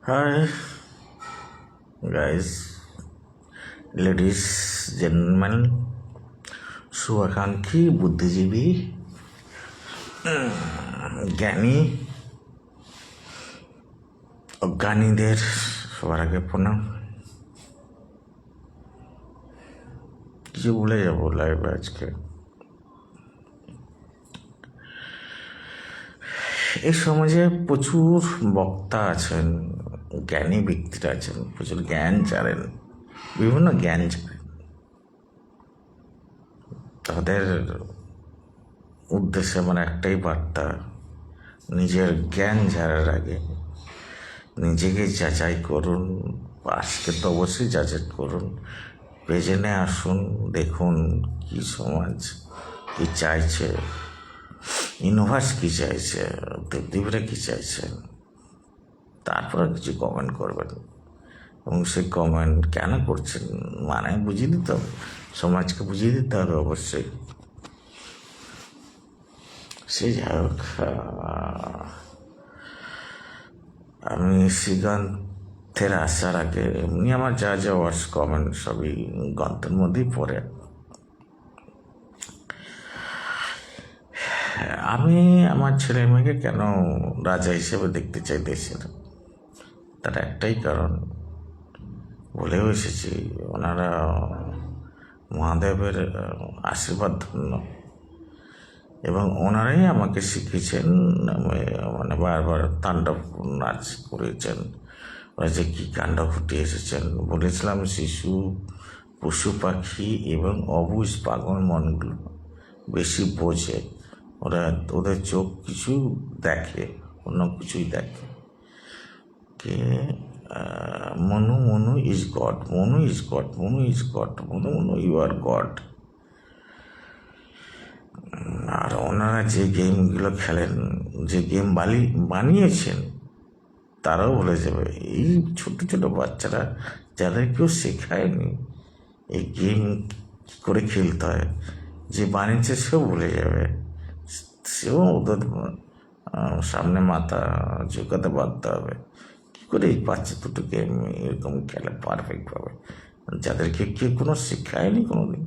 Hi, guys, ladies, gentlemen, শুভাকাঙ্ক্ষী বুদ্ধিজীবী জ্ঞানী অজ্ঞানীদের সবার আগে প্রণাম। কিছু ভুলে যাবো লাইভে আজকে। এই সমাজে প্রচুর বক্তা আছেন, জ্ঞানী ব্যক্তিরা আছেন, প্রচুর জ্ঞান ছাড়েন, বিভিন্ন জ্ঞান ছাড়েন। তাদের উদ্দেশ্যে আমার একটাই বার্তা, নিজের জ্ঞান ঝাড়ার আগে নিজেকে যাচাই করুন। আজকে তো অবশ্যই যাচাই করুন, প্রেজেন্টে আসুন, দেখুন কি সমাজ কি চাইছে, ইউনিভার্স কি চাইছে, দেবদেবীরা কি চাইছেন, তারপরে কিছু কমেন্ট করবেন। এবং সেই কমেন্ট কেন করছেন মানে বুঝিয়ে দিতে হবে, সমাজকে বুঝিয়ে দিতে হবে অবশ্যই। সে যাই হোক, আমি শ্রীকান্তের আসার আগে এমনি আমার যা যা ওয়ার্ডস কমেন্ট সবই গ্রন্থের মধ্যেই পড়ে। আমি আমার ছেলে মেয়েকে কেন রাজা হিসেবে দেখতে চাই দেশের, তার একটাই কারণ, বলেও এসেছি, ওনারা মহাদেবের আশীর্বাদ ধন্য এবং ওনারাই আমাকে শিখিয়েছেন, মানে বারবার তাণ্ডব নাচ করেছেন। ওরা যে কী কাণ্ড ঘটে এসেছেন, বলেছিলাম শিশু পশু পাখি এবং অবুঝ পাগল মনগুলো বেশি বোঝে, ওদের চোখ কিছু দেখে, অন্য কিছুই দেখে। কে Manu Manu is God, Manu is God, Manu is God, Manu Manu you are God. আর ওনারা যে গেমগুলো খেলেন, যে গেম বানিয়েছেন, তারাও বলে যাবে। এই ছোট ছোট বাচ্চারা যাদের কেউ শেখায়নি এই গেম কী করে খেলতে হয়, যে বানিয়েছে সেও ভুলে যাবে, সেও ওদের সামনে মাথা ঝুঁকাতে বাধ্য হবে। কী করে এই বাচ্চা দুটো গেম এরকম খেলে পারফেক্টভাবে, যাদেরকে কেউ কোনো শেখায়নি কোনো দিন।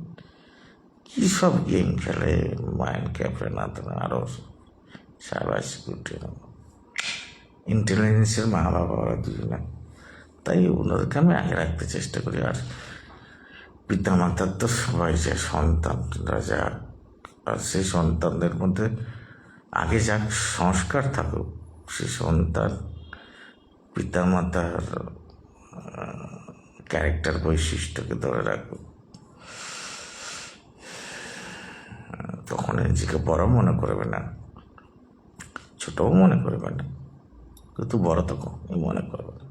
কী সব গেম খেলে, মাইন্ড ক্যাফে না তো আরও সাইবার সিকিউরিটি, ইন্টেলিজেন্সের মা বাবা ওরা দুজনে। তাই ওনাদেরকে আমি আগে রাখতে চেষ্টা করি। আর পিতা মাতার তো সবাই যে সন্তানরা যাক, আর সেই সন্তানদের মধ্যে আগে যাক সংস্কার থাকুক, সে সন্তান পিতা মাতার ক্যারেক্টার বৈশিষ্ট্যকে ধরে রাখুক, তখন নিজেকে বড় মনে করবে না, ছোটও মনে করবে না, কিন্তু বড় তো মনে করবে না।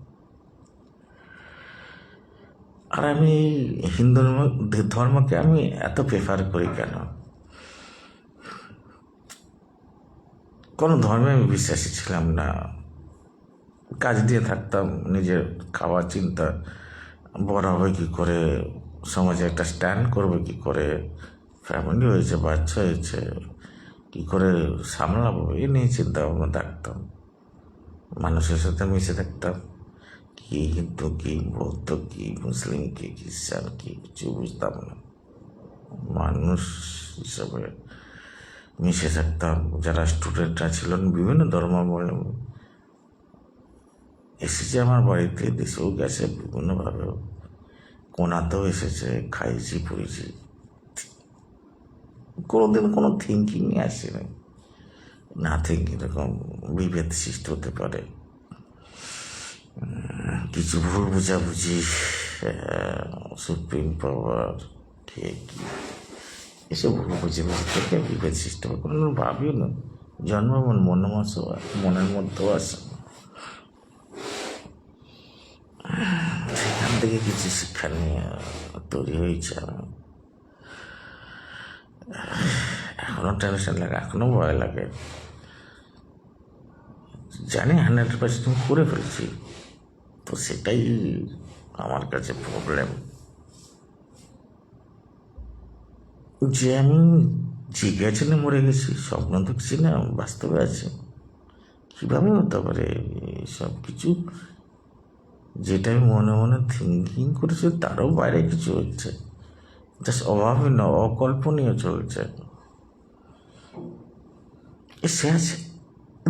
আর আমি হিন্দু ধর্মকে আমি এত প্রেফার করি কেন, কোনো ধর্মে আমি বিশ্বাসী ছিলাম না, কাজ দিয়ে থাকতাম, নিজের খাওয়ার চিন্তা, বড় হবে কী করে, সমাজে একটা স্ট্যান্ড করবে কী করে, ফ্যামিলি হয়েছে, বাচ্চা হয়েছে, কী করে সামলাবো, এই নিয়ে চিন্তা ভাবনা থাকতাম। মানুষের সাথে মিশে থাকতাম, কি হিন্দু কি বৌদ্ধ কি মুসলিম কি খ্রিস্টান কি কিছু বুঝতাম না, মানুষ হিসাবে মিশে থাকতাম। যারা স্টুডেন্টরা ছিলেন বিভিন্ন ধর্মাবলম্বী এসেছে আমার বাড়িতে, দেশেও গেছে বিভিন্নভাবে, কোনাতেও এসেছে, খাইছি পড়েছি, কোনোদিন কোনো থিঙ্কিংই আসেনি, নাথিং। এরকম বিভেদ সৃষ্টি হতে পারে, কিছু ভুল বুঝাবুঝি, সুপ্রিম পাওয়ার ঠিক এসব ভুল বুঝাবুঝি থেকে বিভেদ সৃষ্টি হবে, কোনো ভাবিও না, জন্মমন মনের মধ্যেও আসে, সেখান থেকে কিছু শিক্ষা নিয়ে তৈরি হয়েছে। এখনও টেনশন লাগে, এখনও ভয় লাগে, জানি 100% করে ফেলছি, তো সেটাই আমার কাছে প্রবলেম, যে আমি জেগে আছি না মরে গেছি, স্বপ্ন দেখছি না বাস্তবে আছে, কীভাবে হতে পারে সব কিছু। যেটা আমি মনে মনে থিঙ্কিং করেছি তারও বাইরে কিছু হচ্ছে, জাস্ট অভাবনীয় অকল্পনীয় চলছে। ये सच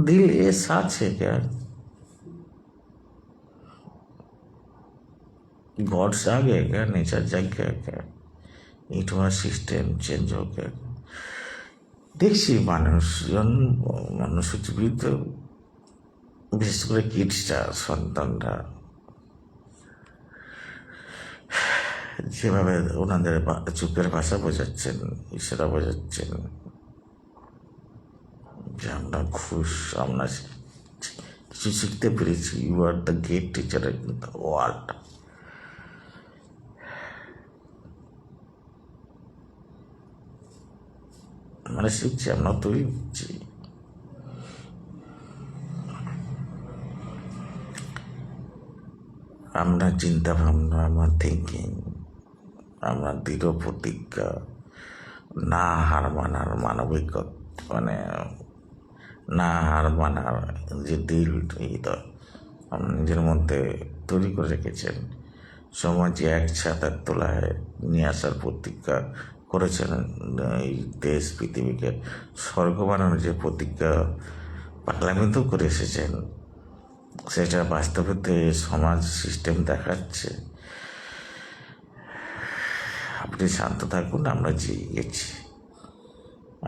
दिल ये सच है क्या? गॉड से आ गया क्या? नेचर जाग गया क्या? ये तुम्हारा सिस्टेम चेंज हो गया? দেখছি মানুষজন, মানুষের জীবিত, বিশেষ করে কিডসরা, সন্তানরা যেভাবে ওনাদের চোখের ভাষা বোঝাচ্ছেন, ইশারা বোঝাচ্ছেন যে আমরা খুশ, আমরা কিছু শিখতে পেরেছি, you are the great teacher in the world. আমরা শিখছি, আমরা তৈরি হচ্ছি। আমরা চিন্তা ভাবনা, আমার থিঙ্কিং, আমরা দৃঢ় প্রতিজ্ঞা, না হার মানার মানবিক, মানে না হার মানার যে দিল, হৃদয় আপনি নিজের মধ্যে তৈরি করে রেখেছেন, সমাজে এক ছাতার তলায় নিয়ে আসার প্রতিজ্ঞা করেছেন, এই দেশ পৃথিবীকে স্বর্গ বানানোর যে প্রতিজ্ঞা পার্লামেন্টও করে এসেছেন, সেটা বাস্তবেতে সমাজ সিস্টেম দেখাচ্ছে। আপনি শান্ত থাকুন, আমরা জিয়ে গেছি,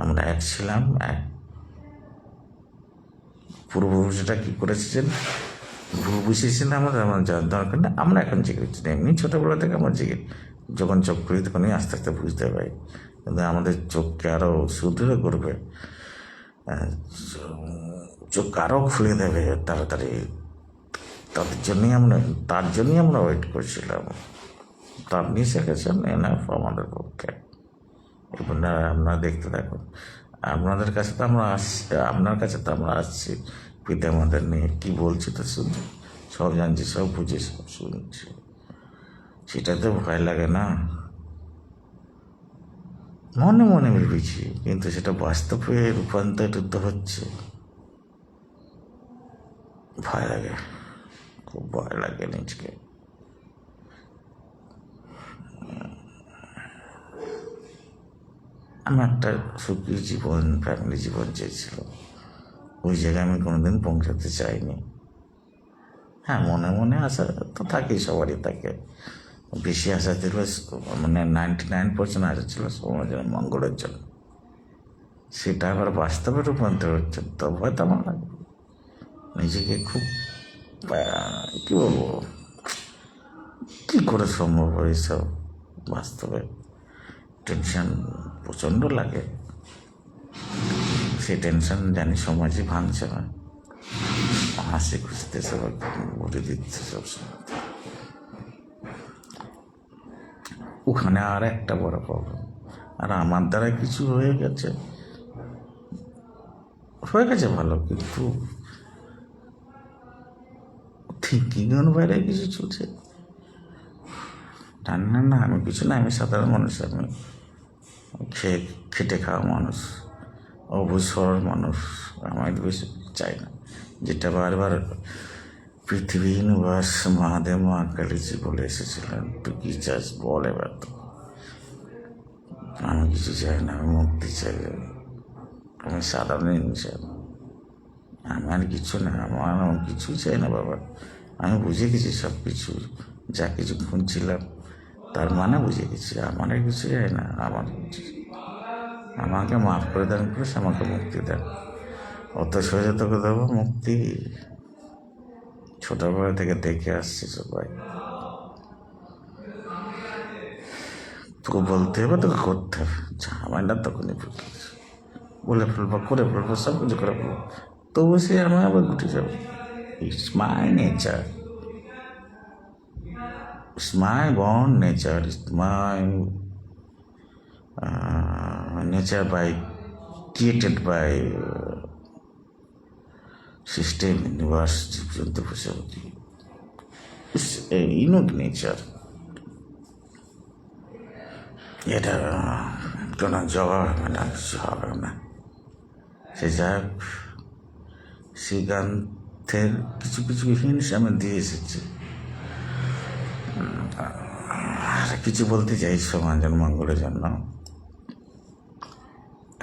আমরা এক ছিলাম, এক পূর্বপুরুষরা কী করেছেন ভুল বুঝেছেন, আমাদের আমার জানার দরকার না, আমরা এখন জেগে উঠছি না। এমনি ছোটোবেলা থেকে আমরা জেগে যখন চোখ খুলি তখনই আস্তে আস্তে বুঝতে পারি, কিন্তু আমাদের চোখকে আরও সুদৃঢ় করবে, চোখ আরও খুলে দেবে তাড়াতাড়ি, তার জন্যই আমরা ওয়েট করছিলাম। তো আপনি শিখেছেন এনাফ আমাদের পক্ষে। এবার আপনারা দেখতে থাকুন, আপনাদের কাছে তো আমরা আসছি, আপনার কাছে তো আমরা আসছি পিতা আমাদের নিয়ে, কী বলছি তো শুনছি, সব জানছি, সব বুঝি, সব শুনছি, সেটাতে ভয় লাগে না? মনে মনে ভেবেছি, কিন্তু সেটা বাস্তবে রূপান্তরিত হচ্ছে, ভয় লাগে, খুব ভয় লাগে নিজকে। আমি একটা সুখী জীবন, ফ্যামিলি জীবন চেয়েছিলাম, ওই জায়গায় আমি কোনোদিন পৌঁছাতে চাইনি। হ্যাঁ, মনে মনে আশা তো থাকেই, সবারই থাকে, বেশি আশা ছিল, মানে 99% আশা ছিল সমাজের মঙ্গলের জন্য, সেটা আবার বাস্তবে রূপান্তর হচ্ছে, তো হয়তো আমার লাগবে নিজেকে খুব, কী বলবো, কী করে সম্ভব এইসব বাস্তবে, টেনশন প্রচণ্ড লাগে। সেই টেনশন জানি সমাজে ভাঙছে না, হাসি খুশিতে সবাই ভরে দিচ্ছে সবসময়। ওখানে আর একটা বড় প্রবলেম, আর আমার দ্বারা কিছু হয়ে গেছে ভালো, কিন্তু থিঙ্কিংয়ের বাইরে কিছু চলছে। না, আমি কিছু না, আমি সাধারণ মানুষ, আমি খেটে খাওয়া মানুষ, অবসর মানুষ, আমার বেশি চাই না। যেটা বারবার পৃথিবী ইউনিভার্স মহাদেব মহাকালীজি বলে এসেছিলেন, তুই কী চাস বল এবার তো। আমি কিছু চাই না, আমি মুক্তি চাই, আমি সাধারণ ইনসান, আমার কিছু না, আমার কিছু চাই না বাবা। আমি বুঝে গেছি সব কিছু, যা কিছু খুঁজছিলাম তার মানে বুঝে গেছি, আমার কিছু চাই না, আমাকে মাফ করে দেন, প্লিজ আমাকে মুক্তি দেন, অত সোজা তোকে দেবো মুক্তি? ছোটবেলা থেকে দেখে আসছি সবাই, তোকে বলতে হবে, তোকে করতে হবে, ঝামেলা তখনই বলে ফেলবো, করে ফেলবো, সব কিছু করে ফেলবো, তবু সে আমি আবার ঘুটে যাবো। It's my nature, it's my born nature, it's my nature by created by system, universe, জীবজন্তু প্রজাপতি, it's a unique nature। এটা কোনো জবাব হবে না, কিছু হবে না। সে যাক, সিদ্ধান্তের কিছু কিছু হিংস আমি দিয়ে এসেছি, আর কিছু বলতে চাই সমাজের মঙ্গলের জন্য।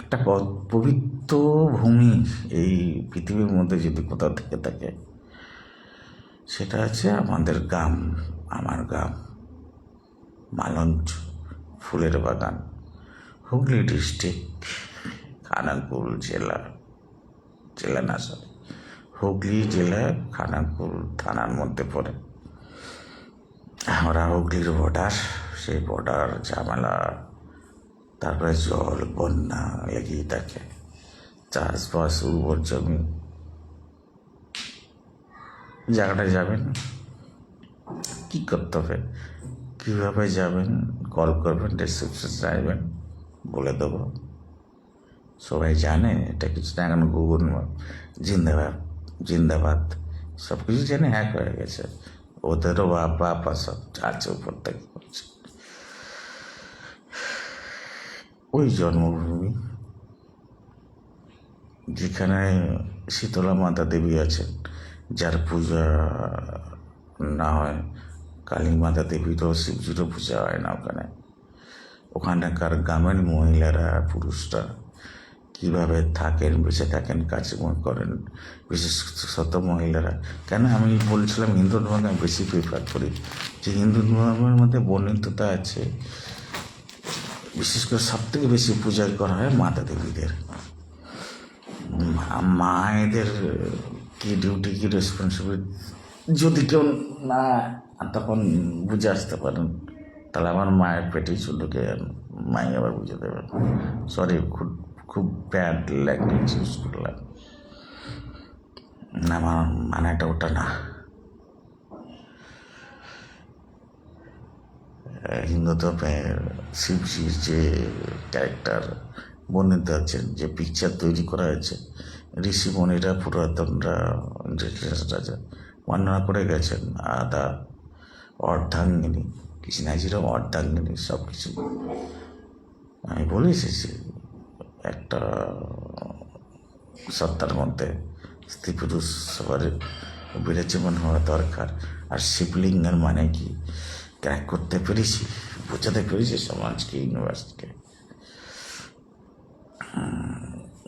একটা পবিত্র ভূমি এই পৃথিবীর মধ্যে যদি কোথাও থেকে থাকে, সেটা আছে আমাদের গ্রাম, আমার গ্রাম মালঞ্চ ফুলের বাগান, হুগলি ডিস্ট্রিক্ট, খানাকুল জেলা, জেলা না সরি, হুগলি জেলা খানাকুল থানার মধ্যে পড়ে। আমরা হুগলির বর্ডার, সেই বর্ডার ঝামেলা, তারপরে জল বন্যা লেগেই থাকে, চাষবাস উর্বর জমি। জায়গাটায় যাবেন, কী করতে হবে, কীভাবে যাবেন, কল করবেন, ডিসক্রিপশন চাইবেন, বলে দেবো। সবাই জানে এটা কিছু না, এখন গুগল জিন্দাবাদ জিন্দাবাদ সব কিছু জেনে হ্যাক হয়ে গেছে। ওদেরও বাপ সব আছে উপর থেকে করছে। ওই জন্মভূমি যেখানে শীতলা মাতা দেবী আছেন, যার পূজা না হয়, কালী মাতা দেবীরও শিবজিরও পূজা হয় না ওখানে। ওখানকার গ্রামের মহিলারা পুরুষরা কীভাবে থাকেন, বেঁচে থাকেন, কাজকর্ম করেন, বিশেষত মহিলারা। কেন আমি বলছিলাম হিন্দু ধর্মকে আমি বেশি প্রিফার করি, যে হিন্দু ধর্মের মধ্যে বর্ণিততা আছে, বিশেষ করে সবথেকে বেশি পূজা করা হয় মাতা দেবীদের। মায়েদের কি ডিউটি, কি রেসপন্সিবিলিটি, যদি কেউ না তখন বুঝে আসতে পারেন, তাহলে আমার মায়ের পেটেই চুলকে মাই আবার বুঝে দেবেন। সরি, খুব ব্যাড ল্যাঙ্গুয়েজ ইউজ করলাম, আমার মানেটা ওটা না। হিন্দু ধর্মের শিবজির যে ক্যারেক্টার বর্ণিত আছেন, যে পিকচার তৈরি করা হয়েছে, ঋষিমণিরা পুরাতনরা রাজা বর্ণনা করে গেছেন। আদা অর্ধাঙ্গিনী, কৃষ্ণাজিরও অর্ধাঙ্গিনী, সব কিছু আমি বলে এসেছি। একটা সত্তার মধ্যে স্ত্রী পুরুষ সবার বিরাজমান হওয়া দরকার। আর শিবলিঙ্গের মানে কি ক্র্যাক করতে পেরেছি, বোঝাতে পেরেছি সমাজকে, ইউনিভার্সকে।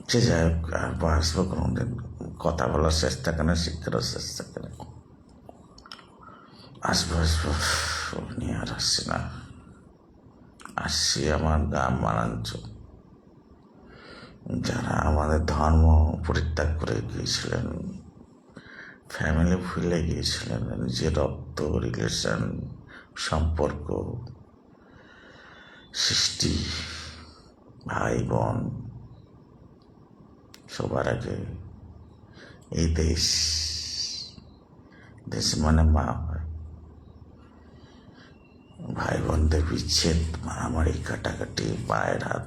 সে যাই হোক, আর আসবো কোনোদিন, কথা বলার শেষ থাকে না, শিক্ষারও শেষ থাকে না। আসবো নিয়ে আর আসছি না, আসছি আমার গ্রাম মানাঞ্চ, যারা আমাদের ধর্ম পরিত্যাগ করে গিয়েছিলেন, ফ্যামিলি ভুলে গিয়েছিলেন, নিজের রক্ত রিলেশন সম্পর্ক সৃষ্টি, ভাই বোন, সবার আগে এই দেশ, দেশ মানে মা হয়। ভাই বোনদের বিচ্ছেদ, মারামারি, কাটাকাটি, পায়ের হাত,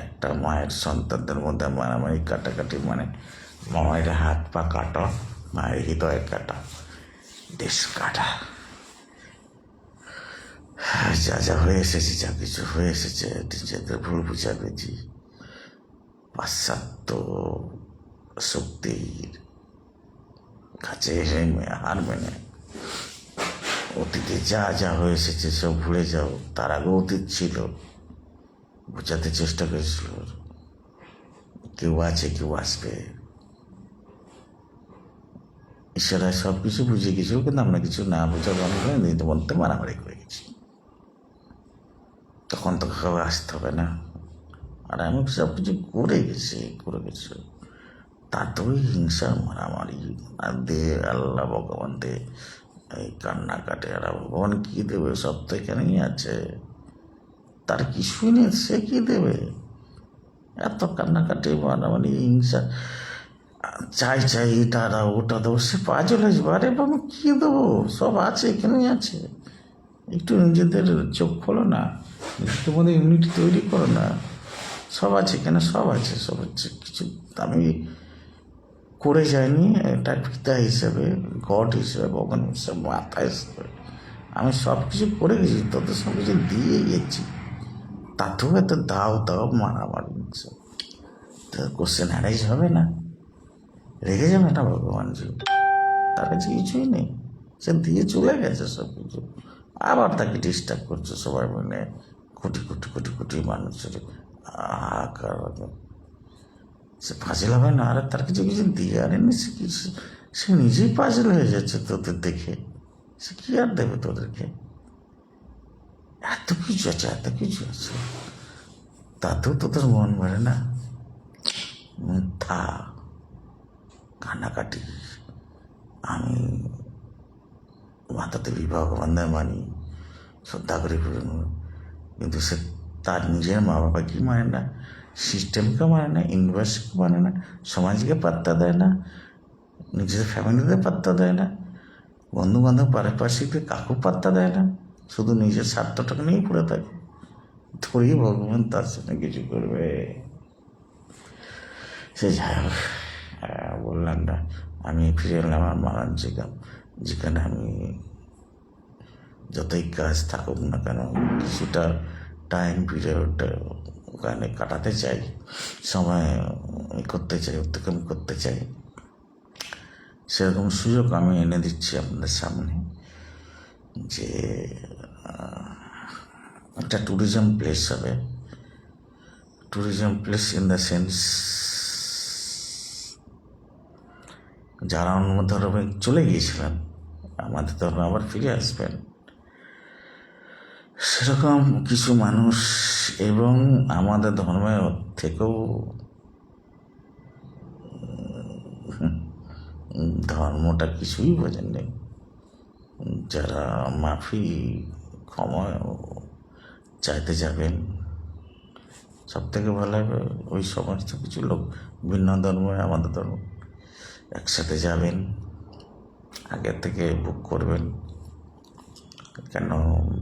একটা মায়ের সন্তানদের মধ্যে মারামারি কাটাকাটি মানে মায়ের হাত পা কাটা, মায়ের হৃদয় কাটা, দেশ কাটা। যা যা হয়ে এসেছে, যা কিছু হয়ে এসেছে, নিজেদের ভুল বুঝা পেয়েছি। পাশ্চাত্য শক্তির কাছে হার মেনে অতীতে যা যা হয়ে এসেছে সব ভুলে যাও। তার আগে অতীত ছিল, বোঝাতে চেষ্টা করেছিল কেউ আছে, কেউ আসবে। ঈশ্বরা সব কিছু বুঝে গেছিল, কিন্তু আমরা কিছু না বোঝা নিজেদের মধ্যে মারামারি করে গেছি। তখন তো খাবার আসতে হবে না। আর আমি সব কিছু করে গেছি, তাতেই হিংসা, মারামারি, আর দে আল্লাহ ভগবান দে, এই কান্না কাটে। আর ভগবান কী দেবে, সব তো এখানেই আছে, তার কিছুই নেই, সে কী দেবে? এত কান্নাকাটি, মারামারি, হিংসা, চাই এটা দাও, ওটা দেবো, সে পাজল আসবে। আরে বাবা, কী দেবো, সব আছে, এখানেই আছে। একটু নিজেদের চোখ খোলো না, নিজেদের মধ্যে ইউনিটি তৈরি করো না। সব আছে এখানে, সব আছে, সব হচ্ছে। কিছু আমি করে যাইনি, এটা পিতা হিসেবে, গড হিসেবে, ভগবান হিসেবে, মাতা হিসেবে আমি সব কিছু করে গেছি, তোদের সব কিছু দিয়ে গেছি। তাতেও এত দাও মারামারি, কোশ্চেন অ্যারাইজ হবে না, রেগে যাবে না ভগবানজি? তার কাছে কিছুই নেই, সে দিয়ে চলে গেছে সব কিছু। আবার তাকে ডিস্টার্ব করছে সবাই মিলে, কোটি কোটি কোটি কোটি মানুষের হাহাকার। সে পাজেল হবে না, আর তার কিছু কিছু দিয়ে আনেনি, সে নিজেই পাজেল হয়ে যাচ্ছে তোদের দেখে। সে কি আর দেবে তোদেরকে? এত কিছু আছে, এত কিছু আছে, তাতেও তোদের মন ভরে না। মিথ্যা কান্নাকাটি। আমি মাতাতে বিবাহ বন্ধন মানি, শ্রদ্ধা করে পুরনো, কিন্তু সে তার নিজের মা বাবাকে মানে না, সিস্টেমকে মানে না, ইউনিভার্সিটিকে মানে না, সমাজকে পাত্তা দেয় না, নিজের ফ্যামিলিতে পাত্তা দেয় না, বন্ধু বান্ধব পারিপার্শ্বিককে কাকু পাত্তা দেয় না, শুধু নিজের স্বার্থটাকে নিয়েই পড়ে থাকে। থোড়ি ভগবান তার সঙ্গে কিছু করবে। সে যাই হোক, বললাম না, আমি ফিরে এলাম আমার মারান জিগাম, যেখানে আমি যতই কাজ থাকুক না কেন কিছুটা টাইম পিরিয়ড ওখানে কাটাতে চাই, সময় করতে চাই, অতিক্রম করতে চাই। সেরকম সুযোগ আমি এনে দিচ্ছি আপনাদের সামনে, যে একটা ট্যুরিজম প্লেস হবে। Tourism place in the sense, যারা অন্য ধর্মে চলে গিয়েছিলেন আমাদের ধর্মে আবার ফিরে আসবেন, সেরকম কিছু মানুষ, এবং আমাদের ধর্মের থেকেও ধর্মটা কিছুই বোঝেননি, যারা মাফি ক্ষমা চাইতে যাবেন, সব থেকে ভালো হবে ওই সমস্ত কিছু লোক ভিন্ন ধর্মে আমাদের ধর্ম একসাথে যাবেন, আগের থেকে বুক করবেন, কেন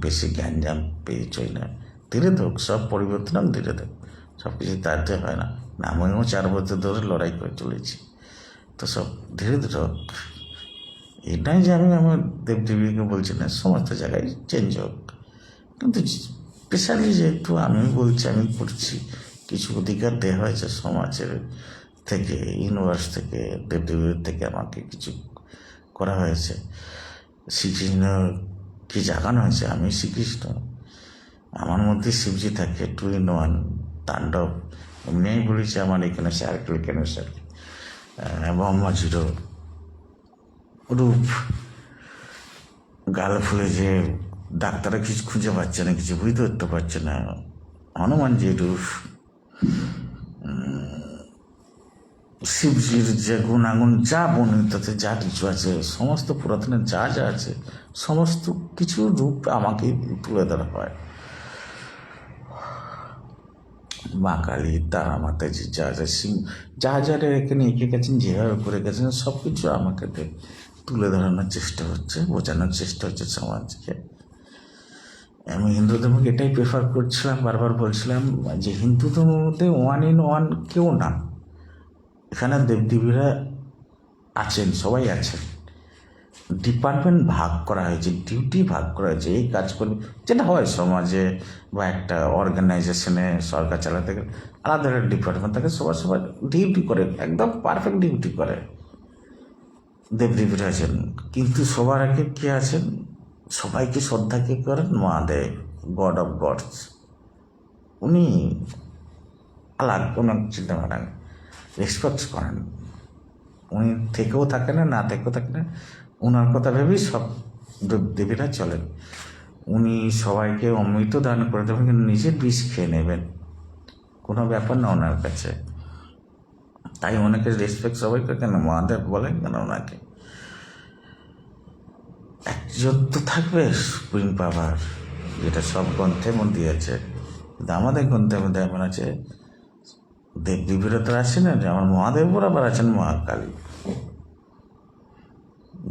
বেশি গ্যাঞ্জাম পেয়েছই না। ধীরে হোক, সব পরিবর্তন ধীরে হোক, সব কিছু তাড়াতে হয় না। আমিও 4 বছর ধরে লড়াই করে চলেছি, তো সব ধীরে ধীরে হোক। এটাই যে আমি আমার দেবদেবীকে বলছি না, সমস্ত জায়গায় চেঞ্জ হোক, কিন্তু স্পেশালি যেহেতু আমি বলছি, আমি করছি, কিছু অধিকার দেওয়া হয়েছে সমাজের থেকে, ইউনিভার্স থেকে, দেবদেবীর থেকে আমাকে কিছু করা হয়েছে। শ্রীকৃষ্ণকে জাগানো হয়েছে, আমি শ্রীকৃষ্ণ, আমার মধ্যে শিবজি থাকে, 2 in 1 তাণ্ডব। এমনি বলেছি আমার এখানে সার্কেল, কেন সার্কেল, ব্রহ্মাজির রূপ, গাল ফুলে যে ডাক্তাররা কিছু খুঁজে পাচ্ছে না, কিছু বুঝতে করতে পারছে না, হনুমান যে রূপ, শিবজির যে গুণাগুণ যা বর্ণিততে যা কিছু আছে, সমস্ত পুরাতনের যা যা আছে, সমস্ত কিছু রূপ আমাকে তুলে ধরা হয়। মা কালী, তারা মাতাজি, যা যা সিং, যা যারা এখানে এঁকে গেছেন, যেভাবে করে গেছেন, সব কিছু আমাকে তুলে ধরানোর চেষ্টা হচ্ছে, বোঝানোর চেষ্টা হচ্ছে সমাজকে। আমি হিন্দু ধর্মকে এটাই প্রেফার করছিলাম, বারবার বলছিলাম যে হিন্দু ধর্মের মধ্যে 1 in 1 কেউ না, এখানে দেবদেবীরা আছেন, সবাই আছেন, ডিপার্টমেন্ট ভাগ করা হয়েছে, ডিউটি ভাগ করা হয়েছে, এই কাজ করবে, যেটা হয় সমাজে বা একটা অর্গানাইজেশনে, সরকার চালাতে গেলে আলাদা একটা ডিপার্টমেন্ট থাকে, সবার সবার ডিউটি করে, একদম পারফেক্ট ডিউটি করে। দেবদেবীরা আছেন, কিন্তু সবার আগে কে আছেন? সবাইকে শ্রদ্ধা কে করেন? Mahadev, god of gods. উনি আলাদা কোনো চিন্তা ভাবনা রেসপেক্ট করেন, উনি থেকেও থাকে না, না থেকেও থাকে না, ওনার কথা ভেবেই সব দেবীরা চলেন। উনি সবাইকে অমৃত দান করে দেবেন, কিন্তু নিজের বিষ খেয়ে নেবেন, কোনো ব্যাপার না ওনার কাছে। তাই অনেকে রেসপেক্ট সবাই করে, কেন মহাদেব বলেন কেন ওনাকে? একজন তো থাকবে সুপ্রিম পাওয়ার, যেটা সব গ্রন্থের মধ্যে আছে, কিন্তু আমাদের গ্রন্থের মধ্যে এমন আছে, দেবদেবীরা তো আছেন না, আমার মহাদেব বরাবর আছেন মহাকালী,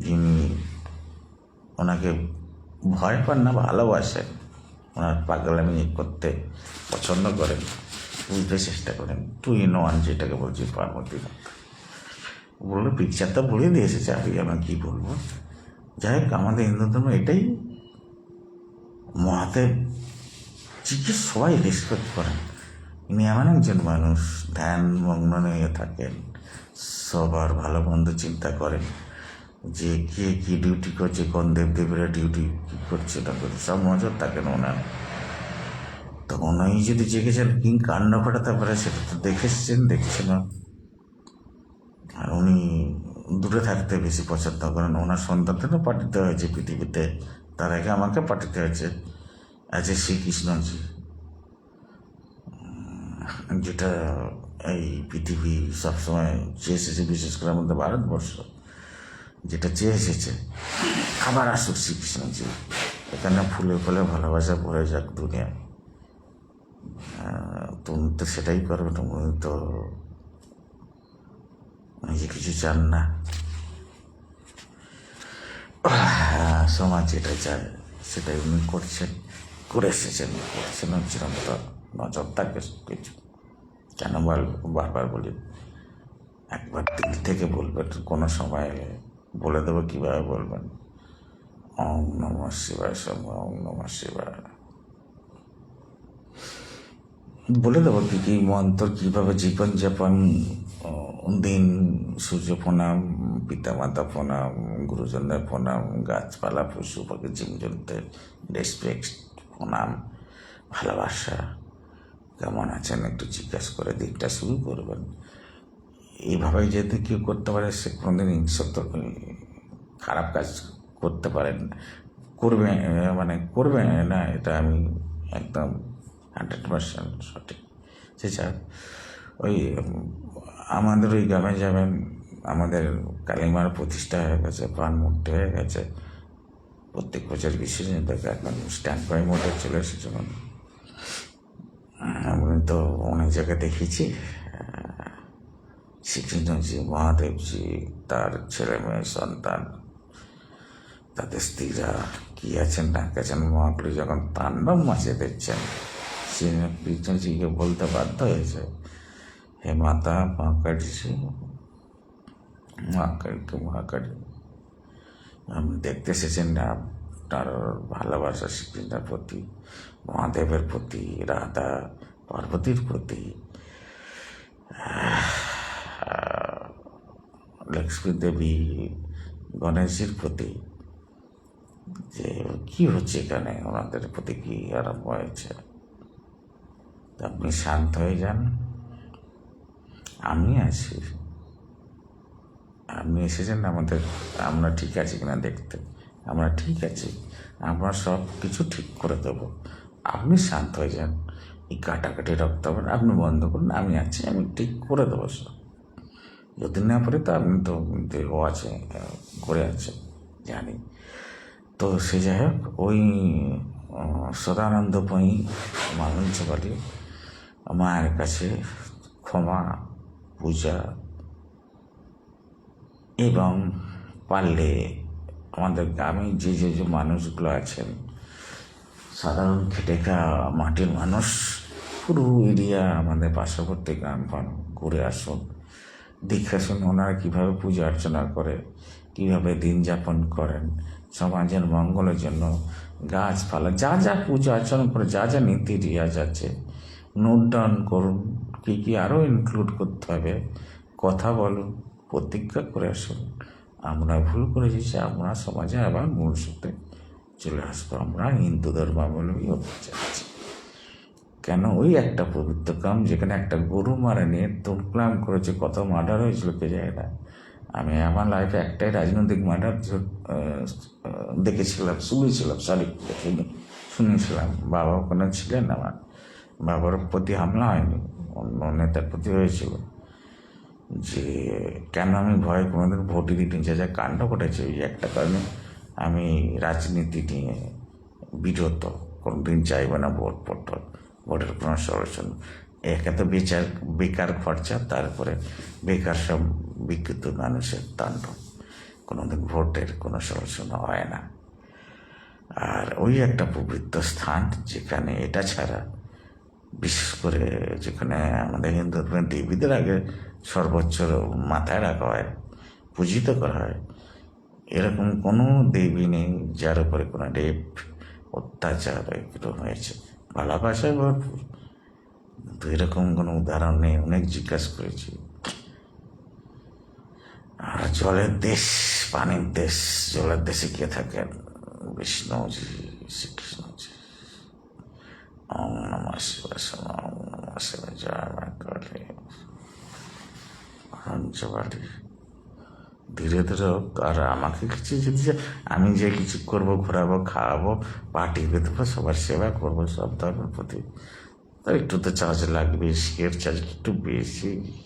যিনি ওনাকে ভয় পান না, ভালোবাসেন, ওনার পাগলামি করতে পছন্দ করেন, বুঝতে চেষ্টা করেন। 2 in 1 যেটাকে বলছি, পার্বতী বললো, পিকচারটা বলে দিয়েছে, চাবি আমার কী বলবো। যাই হোক, আমাদের হিন্দু ধর্ম এটাই, মহাদেব জিকে সবাই রেসপেক্ট করেন। ইনি এমন একজন মানুষ, ধ্যান মগ্ন হয়ে থাকেন, সবার ভালো মন্দ চিন্তা করেন, যে কে কী ডিউটি করছে, কোন দেবদেবীরা ডিউটি কী করছে না করছে, সব নজর থাকেন ওনার। তো উনি যদি জেগেছেন কি কাণ্ড ঘটাতে পারে সেটা তো দেখছেন। আর উনি দূরে থাকতে বেশি পছন্দ করেন। ওনার সন্তানদেরও পাঠিয়ে হয়েছে পৃথিবীতে, তার আগে আমাকে পাঠিয়ে হয়েছে অ্যাজ এ শ্রীকৃষ্ণজি, যেটা এই পৃথিবী সবসময় চেয়ে এসেছে, বিশেষ করে আমাদের ভারতবর্ষ যেটা চেয়ে এসেছে আবার আসুক শ্রীকৃষ্ণজি, এখানে ফুলে ফুলে ভালোবাসা ভরে যাক দুনিয়া। তো উনি তো সেটাই করবেন। উনি তো নিজে কিছু চান না, সমাজ যেটা চায় সেটাই উনি করে এসেছেন, করছেন তো নজর থাকে কিছু। কেন বারবার বলি, একবার দিল থেকে বলবেন, কোনো সময় বলে দেবো কীভাবে বলবেন। ওম নমঃ শিবায়, ওম নমঃ শিবায় বলে দেবো কী কী মন্ত্র, কীভাবে জীবনযাপন, দিন সূর্য প্রণাম, পিতামাতা প্রণাম, গুরুজনদের প্রণাম, গাছপালা পশু পাখি জীবজন্তুদের রেসপেক্ট প্রণাম, ভালোবাসা, কেমন আছেন একটু জিজ্ঞাসা করে দিকটা শুরু করবেন। এইভাবেই যদি কেউ করতে পারে সে কোনোদিন হিংসত খারাপ কাজ করতে পারেন, করবে না, এটা আমি একদম 100% সঠিক। সেটা ওই আমাদের ওই গ্রামে যাবেন, আমাদের কালীমার প্রতিষ্ঠা হয়ে গেছে, প্রাণ মুক্তি হয়ে গেছে, প্রত্যেক বছর বিসর্জন দেখে এখন স্ট্যান্ড বাই মোটে চলে এসেছে। আমি তো অনেক জায়গায় দেখেছি শ্রীকৃষ্ণজি, মহাদেবজি, তার ছেলে মেয়ে সন্তান, তাদের স্ত্রীরা কি আছেন না গেছেন, মহাপ্রভু যখন তাণ্ডব মাসে দেখছেন, শ্রীকৃষ্ণজিকে বলতে বাধ্য হয়েছে, হে মাতা মহাকালী, আপনি দেখতে এসেছেন না আপনার ভালোবাসা শ্রীকৃষ্ণের প্রতি, মহাদেবের প্রতি, রাধা পার্বতীর প্রতি, লক্ষ্মী দেবী গণেশের প্রতি, যে কি হচ্ছে এখানে, ওনাদের প্রতি কি আরম্ভ হয়েছে। আপনি শান্ত হয়ে যান, আমি আছি। আপনি এসেছেন আমাদের, আমরা ঠিক আছি কিনা দেখতে, আমরা ঠিক আছি, আমরা সব কিছু ঠিক করে দেবো। আপনি শান্ত হয়ে যান, এই কাটাকাটি রক্ত আপনি বন্ধ করুন, আমি আছি, আমি ঠিক করে দেবো সব। যদি না পারে তো আপনি তো দেহ আছে, করে আছে জানি। তো সে যাই হোক, ওই সদানন্দময়ী মানুষ বলে মায়ের কাছে ক্ষমা, পূজা এবং পারলে আমাদের গ্রামে যে মানুষগুলো আছেন, সাধারণ খেটে খাওয়া মাটির মানুষ, পুরো এরিয়া আমাদের পার্শ্ববর্তী গ্রাম ঘুরে আসুন, দেখে আসুন ওনারা কীভাবে পূজা অর্চনা করে, কীভাবে দিন যাপন করেন, সমাজের মঙ্গলের জন্য গাছপালা যা যা পূজা অর্চনা করে, যা যা নীতি রিয়াজ আছে নোট ডাউন করুন, কী কী আরও ইনক্লুড করতে হবে, কথা বলুন, প্রতিজ্ঞা করে আসুন। আমরা ভুল করেছি, আমরা সমাজে আবার মূল সূত্রে চলে আসবো। আমরা হিন্দু ধর্মাবলম্বী হতে চাচ্ছি। কেন, ওই একটা পবিত্র কাম যেখানে একটা গরু মারা নিয়ে তুলক্লাম করেছে, কত মার্ডার হয়েছিল কে যায় না। আমি আমার লাইফে একটাই রাজনৈতিক মার্ডার দেখেছিলাম, শুনেছিলাম। বাবা ওখানে ছিলেন, আমার বাবার প্রতি হামলা হয়নি, অন্য নেতার প্রতি হয়েছিল। যে কেন আমি ভয় কোনোদিন ভোটই দিইনি, যা কাণ্ড ঘটেছে ওই একটা কারণে আমি রাজনীতি নিয়ে বিরত, কোনোদিন চাইবে না ভোটের কোনো সলিউশন। একে তো বেকার খরচা, তারপরে বেকার সব বিকৃত মানুষের তাণ্ডব, কোনোদিন ভোটের কোনো সলিউশন হয় না। আর ওই একটা পবিত্র স্থান যেখানে এটা ছাড়া, বিশেষ করে যেখানে আমাদের হিন্দু দেবীদের আগে সর্বোচ্চ মাথায় রাখা হয়, পূজিত করা হয়, এরকম কোনো দেবী নেই যার উপরে কোনো রেপ অত্যাচার এগুলো হয়েছে। ভালোবাসায় ভরপুর, কিন্তু এরকম কোনো উদাহরণ নেই। অনেক জিজ্ঞাসা করেছি। আর জলের দেশ পানির দেশ জলের দেশে কে থাকেন? বিষ্ণুজি, শ্রীকৃষ্ণজি। ওম নমঃ শিবায়, ওম নমঃ শিবায়, জয় মা কালী, পঞ্চবাড়ি। ধীরে ধীরে হোক। আর আমাকে কিছু যদি আমি যে কিছু করবো, ঘোরাবো, খাওয়াবো, পার্টি দেবো, সবার সেবা করবো, সব ধর্মের প্রতি তো একটু তো চার্জ লাগবে, এর চার্জ একটু বেশি।